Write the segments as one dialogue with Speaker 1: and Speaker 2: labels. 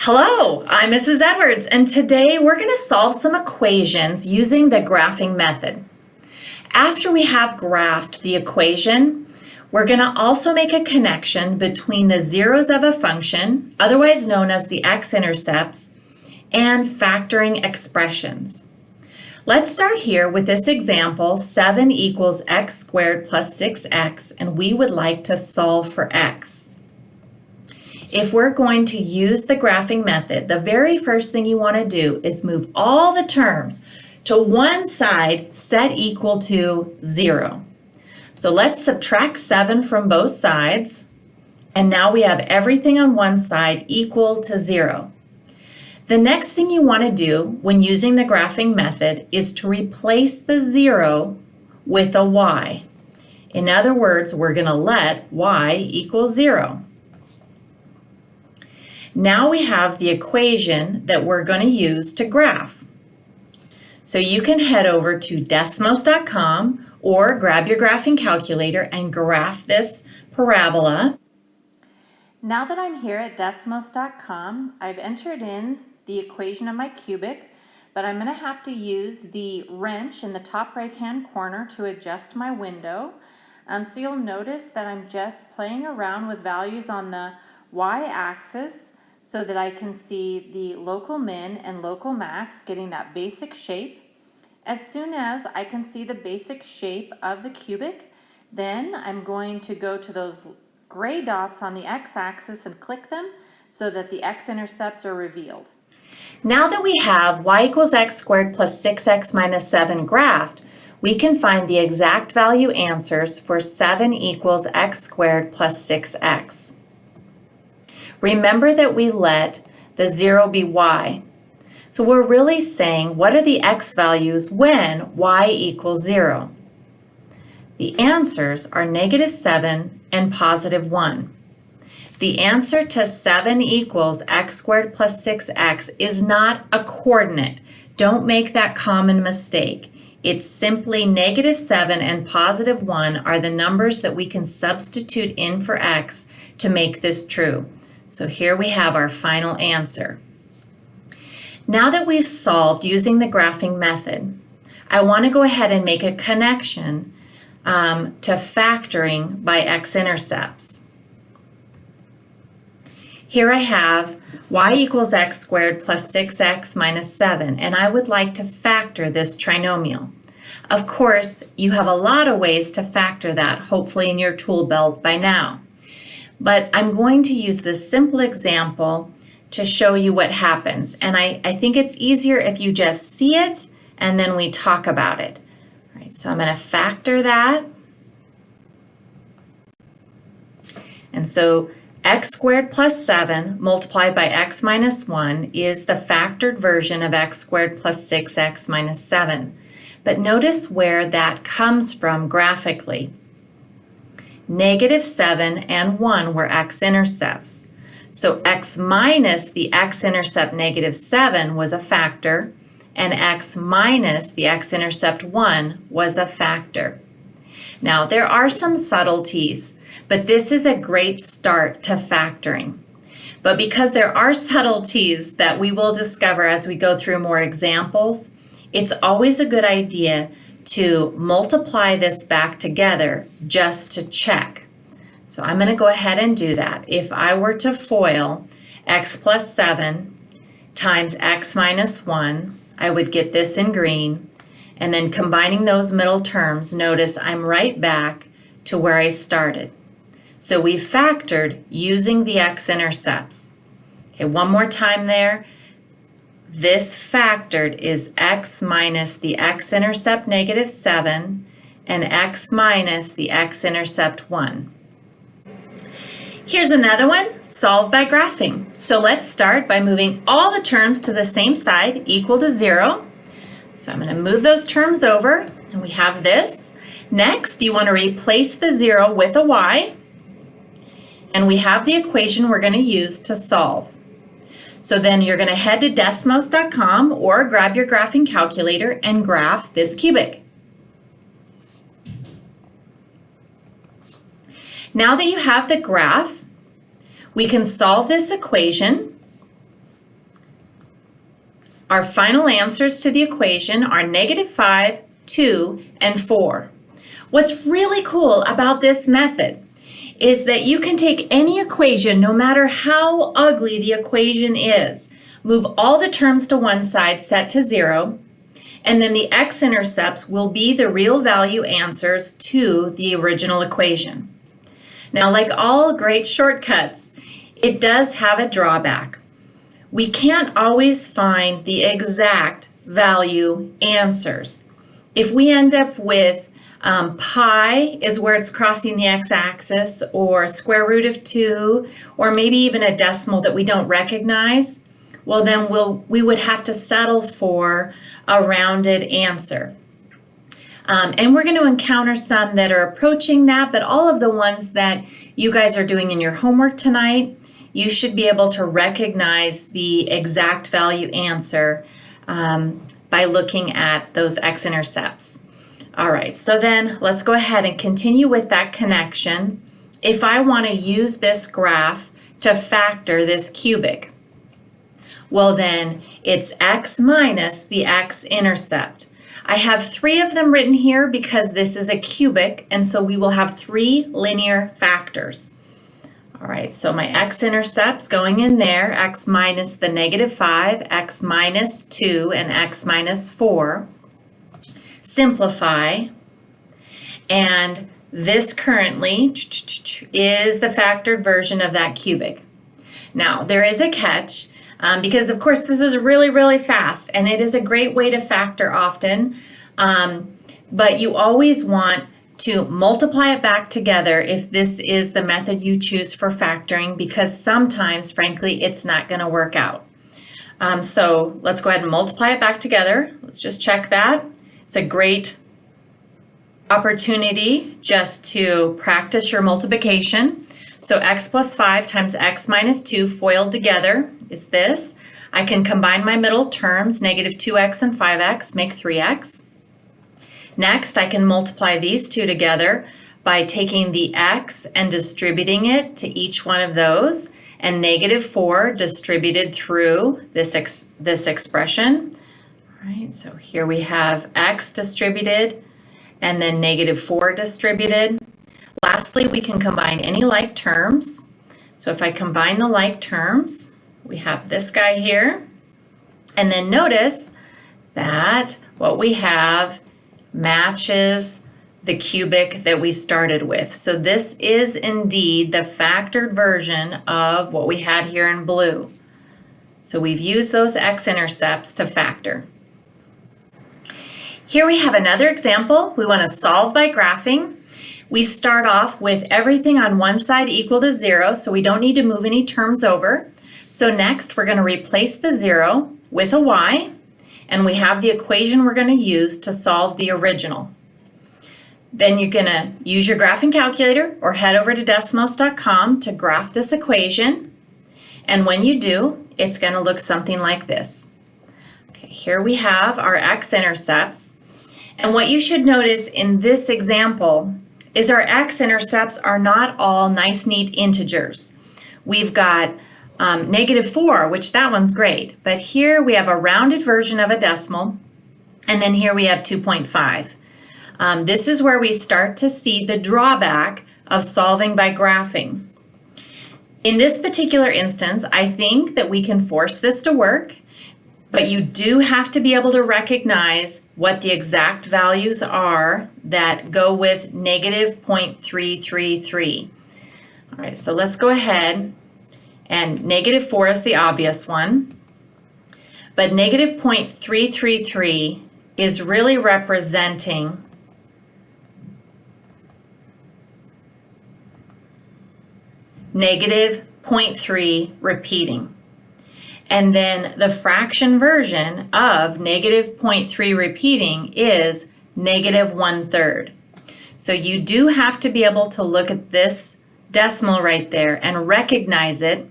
Speaker 1: Hello, I'm Mrs. Edwards, and today we're going to solve some equations using the graphing method. After we have graphed the equation, we're going to also make a connection between the zeros of a function, otherwise known as the X-intercepts, and factoring expressions. Let's start here with this example, 7 equals x squared plus 6x, and we would like to solve for x. If we're going to use the graphing method, the very first thing you want to do is move all the terms to one side set equal to 0. So let's subtract 7 from both sides, and now we have everything on one side equal to 0. The next thing you want to do when using the graphing method is to replace the 0 with a y. In other words, we're going to let y equal 0. Now we have the equation that we're going to use to graph. So you can head over to Desmos.com or grab your graphing calculator and graph this parabola. Now that I'm here at Desmos.com, I've entered in the equation of my cubic, but I'm going to have to use the wrench in the top right-hand corner to adjust my window. So you'll notice that I'm just playing around with values on the y-axis, so that I can see the local min and local max getting that basic shape. As soon as I can see the basic shape of the cubic, then I'm going to go to those gray dots on the x-axis and click them so that the x-intercepts are revealed. Now that we have y equals x squared plus 6x minus 7 graphed, we can find the exact value answers for 7 equals x squared plus 6x. Remember that we let the 0 be y. So we're really saying, what are the x values when y equals 0? The answers are -7 and +1. The answer to 7 equals x squared plus 6x is not a coordinate. Don't make that common mistake. It's simply -7 and +1 are the numbers that we can substitute in for x to make this true. So here we have our final answer. Now that we've solved using the graphing method, I want to go ahead and make a connection to factoring by x-intercepts. Here I have y equals x squared plus 6x minus 7, and I would like to factor this trinomial. Of course, you have a lot of ways to factor that, hopefully in your tool belt by now. But I'm going to use this simple example to show you what happens. And I think it's easier if you just see it and then we talk about it. All right, so I'm going to factor that. And so x squared plus 7 multiplied by x minus 1 is the factored version of x squared plus 6x minus 7. But notice where that comes from graphically. -7 and 1 were x-intercepts. So x minus the x-intercept -7 was a factor, and x minus the x-intercept 1 was a factor. Now, there are some subtleties, but this is a great start to factoring. But because there are subtleties that we will discover as we go through more examples, it's always a good idea to multiply this back together just to check. So I'm going to go ahead and do that. If I were to FOIL x plus 7 times x minus 1, I would get this in green. And then combining those middle terms, notice I'm right back to where I started. So we factored using the x-intercepts. Okay, one more time there. This factored is x minus the x-intercept -7 and x minus the x-intercept 1. Here's another one, solved by graphing. So let's start by moving all the terms to the same side, equal to 0. So I'm going to move those terms over, and we have this. Next, you want to replace the 0 with a y, and we have the equation we're going to use to solve. So then you're going to head to Desmos.com or grab your graphing calculator and graph this cubic. Now that you have the graph, we can solve this equation Our final answers to the equation are -5, 2, and 4. What's really cool about this method is that you can take any equation, no matter how ugly the equation is, move all the terms to one side, set to 0, and then the x-intercepts will be the real value answers to the original equation. Now, like all great shortcuts, it does have a drawback. We can't always find the exact value answers. If we end up with pi is where it's crossing the x-axis, or square root of 2, or maybe even a decimal that we don't recognize, well then we would have to settle for a rounded answer. And we're going to encounter some that are approaching that, but all of the ones that you guys are doing in your homework tonight, you should be able to recognize the exact value answer by looking at those x-intercepts. All right, so then let's go ahead and continue with that connection. If I want to use this graph to factor this cubic, well then it's x minus the x-intercept. I have 3 of them written here because this is a cubic, and so we will have 3 linear factors. All right, so my x-intercepts going in there, x minus the -5, x minus 2, and x minus 4. Simplify, and this currently is the factored version of that cubic. Now, there is a catch, because of course this is really, really fast, and it is a great way to factor often, but you always want to multiply it back together if this is the method you choose for factoring, because sometimes, frankly, it's not going to work out. So let's go ahead and multiply it back together. Let's just check that. It's a great opportunity just to practice your multiplication. So x plus 5 times x minus 2 foiled together is this. I can combine my middle terms, -2x and 5x, make 3x. Next, I can multiply these two together by taking the x and distributing it to each one of those, and -4 distributed through this expression. All right, so here we have x distributed and then -4 distributed. Lastly, we can combine any like terms. So if I combine the like terms, we have this guy here, and then notice that what we have matches the cubic that we started with. So this is indeed the factored version of what we had here in blue. So we've used those x-intercepts to factor. Here we have another example. We want to solve by graphing. We start off with everything on one side equal to 0, so we don't need to move any terms over. So next, we're going to replace the 0 with a y, and we have the equation we're going to use to solve the original. Then you're going to use your graphing calculator or head over to Decimals.com to graph this equation. And when you do, it's going to look something like this. Okay, here we have our x-intercepts. And what you should notice in this example is our x-intercepts are not all nice, neat integers. We've got -4, which that one's great. But here we have a rounded version of a decimal. And then here we have 2.5. This is where we start to see the drawback of solving by graphing. In this particular instance, I think that we can force this to work, but you do have to be able to recognize what the exact values are that go with -0.333. All right, so let's go ahead, and -4 is the obvious one, but -0.333 is really representing -0.3 repeating. And then the fraction version of -0.3 repeating is -1/3. So you do have to be able to look at this decimal right there and recognize it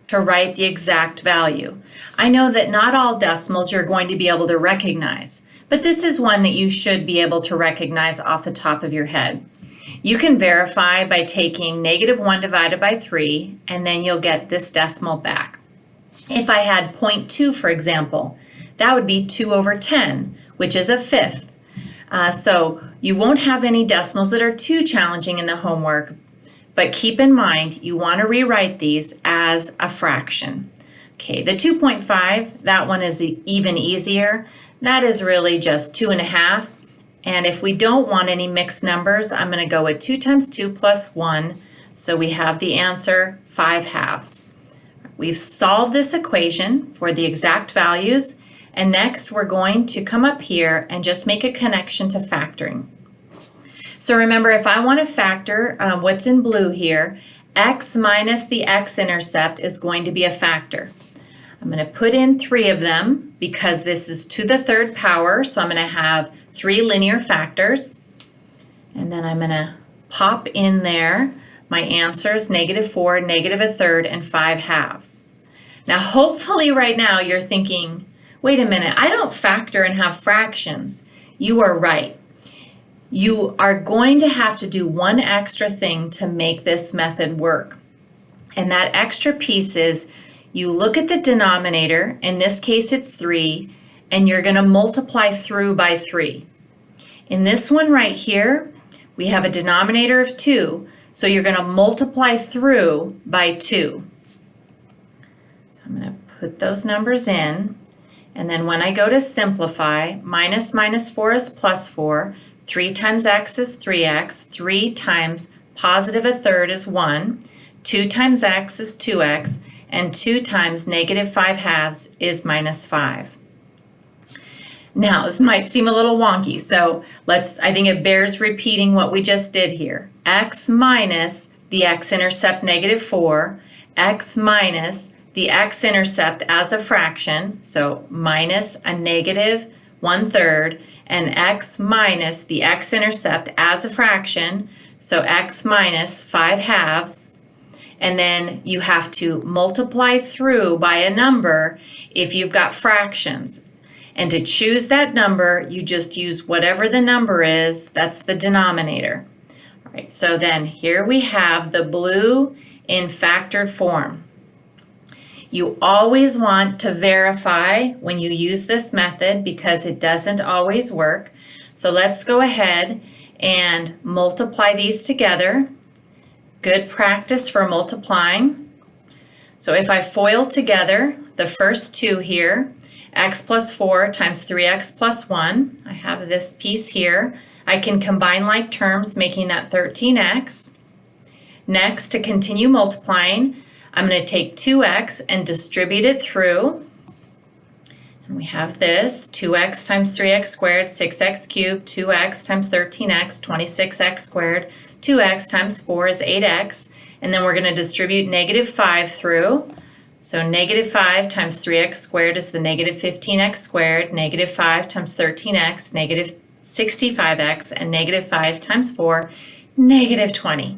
Speaker 1: to write the exact value. I know that not all decimals you're going to be able to recognize, but this is one that you should be able to recognize off the top of your head. You can verify by taking -1 divided by 3, and then you'll get this decimal back. If I had 0.2, for example, that would be 2 over 10, which is a fifth. So you won't have any decimals that are too challenging in the homework, but keep in mind you want to rewrite these as a fraction. Okay, the 2.5, that one is even easier. That is really just 2.5. And if we don't want any mixed numbers, I'm going to go with 2 times 2 plus 1. So we have the answer 5/2. We've solved this equation for the exact values. And next we're going to come up here and just make a connection to factoring. So remember, if I want to factor what's in blue here, x minus the x-intercept is going to be a factor. I'm going to put in 3 of them because this is to the 3rd power, so I'm going to have 3 linear factors. And then I'm going to pop in there my answers, -4, -1/3, and 5/2. Now hopefully right now you're thinking, wait a minute, I don't factor and have fractions. You are right. You are going to have to do one extra thing to make this method work. And that extra piece is you look at the denominator, in this case it's 3, and you're going to multiply through by 3. In this one right here, we have a denominator of 2, so you're going to multiply through by 2. So I'm going to put those numbers in, and then when I go to simplify, minus minus 4 is plus 4, 3 times x is 3x, 3 times +1/3 is 1, 2 times x is 2x, and 2 times -5/2 is -5. Now, this might seem a little wonky, so I think it bears repeating what we just did here. X minus the x-intercept -4, x minus the x-intercept as a fraction, so minus a -1/3, and x minus the x-intercept as a fraction, so x minus 5/2. And then you have to multiply through by a number if you've got fractions. And to choose that number, you just use whatever the number is, that's the denominator. All right, so then here we have the blue in factored form. You always want to verify when you use this method because it doesn't always work. So let's go ahead and multiply these together. Good practice for multiplying. So if I FOIL together the first 2 here, x plus 4 times 3x plus 1, I have this piece here. I can combine like terms, making that 13x. Next, to continue multiplying, I'm going to take 2x and distribute it through. And we have this, 2x times 3x squared, 6x cubed, 2x times 13x, 26x squared, 2x times 4 is 8x, and then we're going to distribute -5 through. So -5 times 3x squared is the -15x squared, -5 times 13x, -65x, and -5 times 4, -20.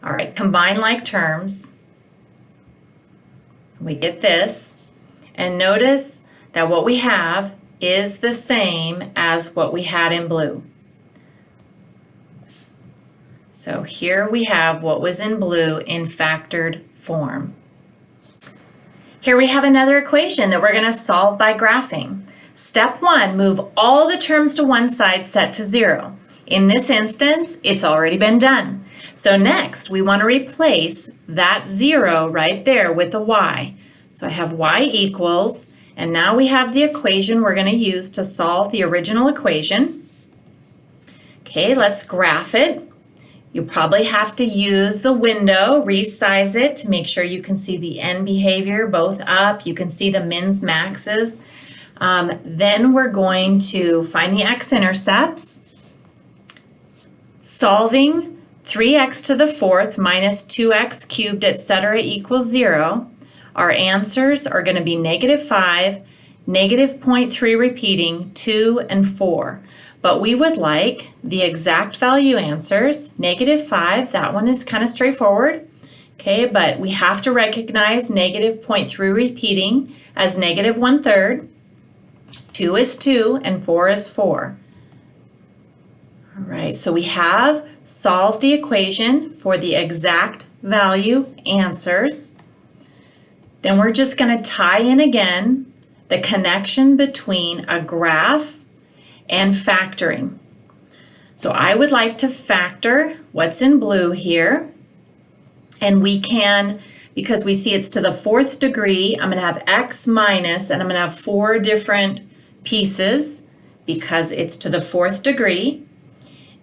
Speaker 1: All right, combine like terms. We get this, and notice that what we have is the same as what we had in blue. So here we have what was in blue in factored form. Here we have another equation that we're going to solve by graphing. Step 1, move all the terms to one side set to 0. In this instance, it's already been done. So next, we want to replace that 0 right there with a y. So I have y equals, and now we have the equation we're going to use to solve the original equation. Okay, let's graph it. You probably have to use the window, resize it to make sure you can see the end behavior both up. You can see the mins, maxes. Then we're going to find the x-intercepts. Solving 3x to the 4th minus 2x cubed, etc. equals 0. Our answers are going to be -5, -0.3 repeating, 2, and 4. But we would like the exact value answers. -5, that one is kind of straightforward. Okay, but we have to recognize -0.3 repeating as -1/3. 2 is 2 and 4 is 4. All right, so we have solved the equation for the exact value answers. Then we're just going to tie in again the connection between a graph and factoring. So I would like to factor what's in blue here, and we can, because we see it's to the 4th degree, I'm going to have x minus, and I'm going to have 4 different pieces because it's to the 4th degree,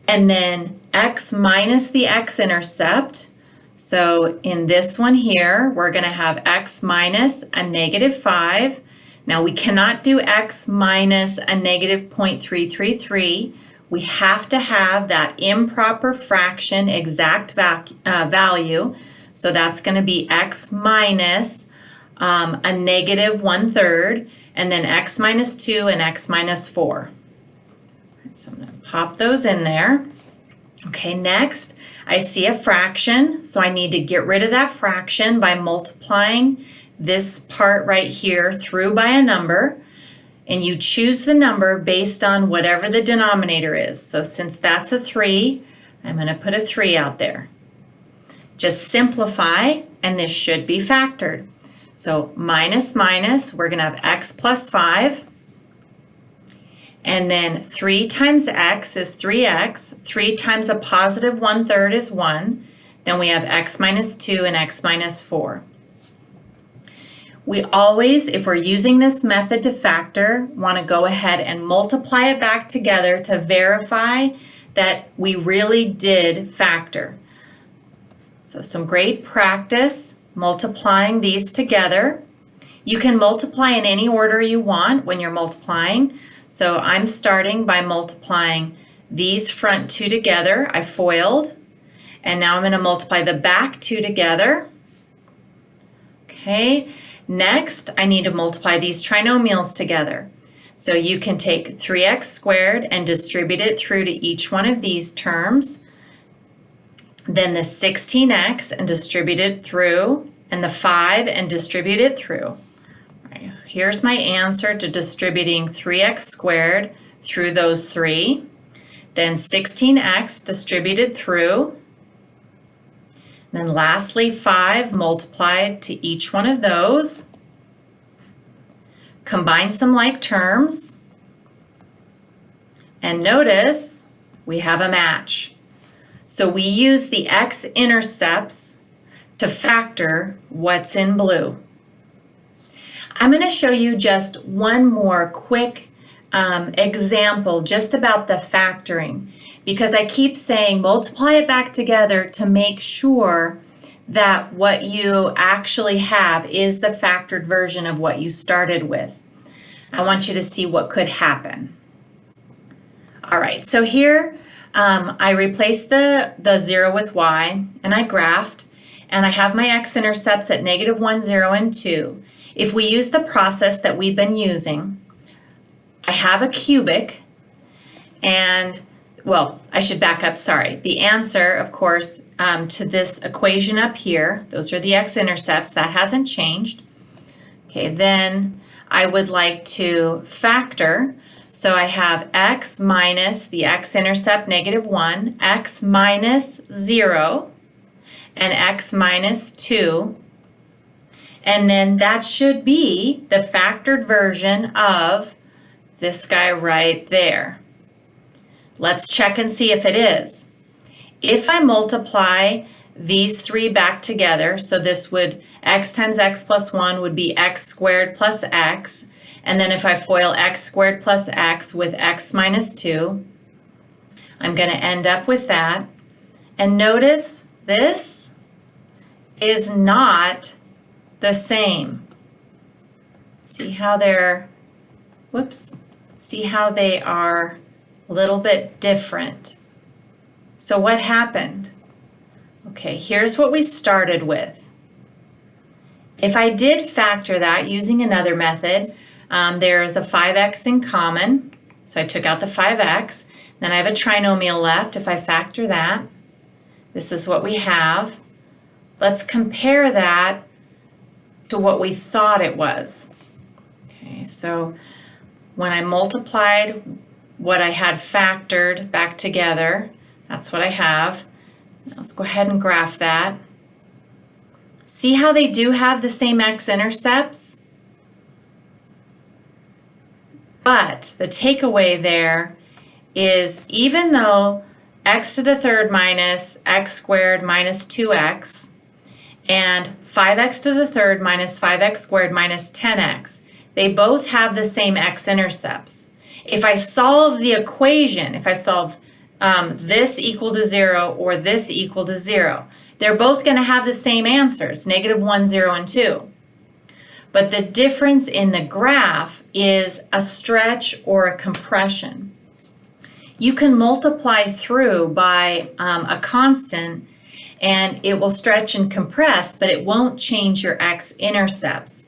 Speaker 1: and then x minus the x-intercept. So in this one here, we're going to have x minus a -5. Now we cannot do x minus a -0.333. We have to have that improper fraction exact value. So that's going to be x minus a -1/3, and then x minus 2 and x minus 4. So I'm going to pop those in there. Okay, next I see a fraction, so I need to get rid of that fraction by multiplying this part right here through by a number, and you choose the number based on whatever the denominator is. So since that's a 3, I'm going to put a 3 out there. Just simplify, and this should be factored. So minus minus, we're going to have x plus 5, and then 3 times x is 3x, 3 times a +1/3 is 1, then we have x minus 2 and x minus 4. We always, if we're using this method to factor, want to go ahead and multiply it back together to verify that we really did factor. So some great practice multiplying these together. You can multiply in any order you want when you're multiplying. So I'm starting by multiplying these front 2 together. I FOILed. And now I'm going to multiply the back 2 together. Okay. Next, I need to multiply these trinomials together. So you can take 3x squared and distribute it through to each one of these terms. Then the 16x and distribute it through, and the 5 and distribute it through. Right, here's my answer to distributing 3x squared through those 3. Then 16x distributed through. And then lastly, 5 multiplied to each one of those. Combine some like terms. And notice we have a match. So we use the x-intercepts to factor what's in blue. I'm going to show you just one more quick example just about the factoring, because I keep saying multiply it back together to make sure that what you actually have is the factored version of what you started with. I want you to see what could happen. All right, so here I replaced the 0 with y, and I graphed, and I have my x-intercepts at -1, 0, and 2. If we use the process that we've been using, I have a cubic, and, well, I should back up, sorry. The answer, of course, to this equation up here, those are the x-intercepts, that hasn't changed. Okay, then I would like to factor. So I have x minus the x-intercept -1, x minus 0, and x minus 2. And then that should be the factored version of this guy right there. Let's check and see if it is. If I multiply these 3 back together, so this would, x times x plus 1 would be x squared plus x. And then if I FOIL x squared plus x with x minus 2, I'm going to end up with that. And notice this is not the same. See how they're, whoops, see how they are a little bit different. So what happened? Okay, here's what we started with. If I did factor that using another method, there's a 5x in common, so I took out the 5x. Then I have a trinomial left. If I factor that, this is what we have. Let's compare that to what we thought it was. Okay, so when I multiplied what I had factored back together, that's what I have. Let's go ahead and graph that. See how they do have the same x-intercepts? But the takeaway there is even though x to the third minus x squared minus 2x and 5x to the third minus 5x squared minus 10x, they both have the same x-intercepts. If I solve the equation, if I solve this equal to 0 or this equal to 0, they're both going to have the same answers, -1, 0, and 2. But the difference in the graph is a stretch or a compression. You can multiply through by a constant and it will stretch and compress, but it won't change your x-intercepts.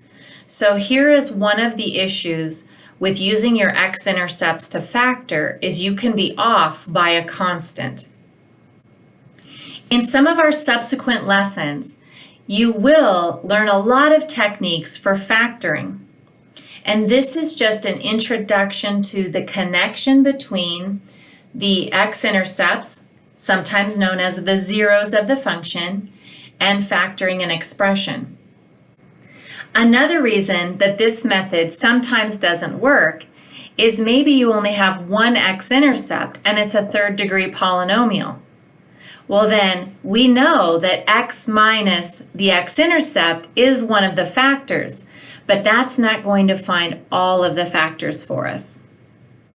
Speaker 1: So here is one of the issues with using your x-intercepts to factor is you can be off by a constant. In some of our subsequent lessons, you will learn a lot of techniques for factoring. And this is just an introduction to the connection between the x-intercepts, sometimes known as the zeros of the function, and factoring an expression. Another reason that this method sometimes doesn't work is maybe you only have one x-intercept and it's a third-degree polynomial. Well then, we know that x minus the x-intercept is one of the factors, but that's not going to find all of the factors for us.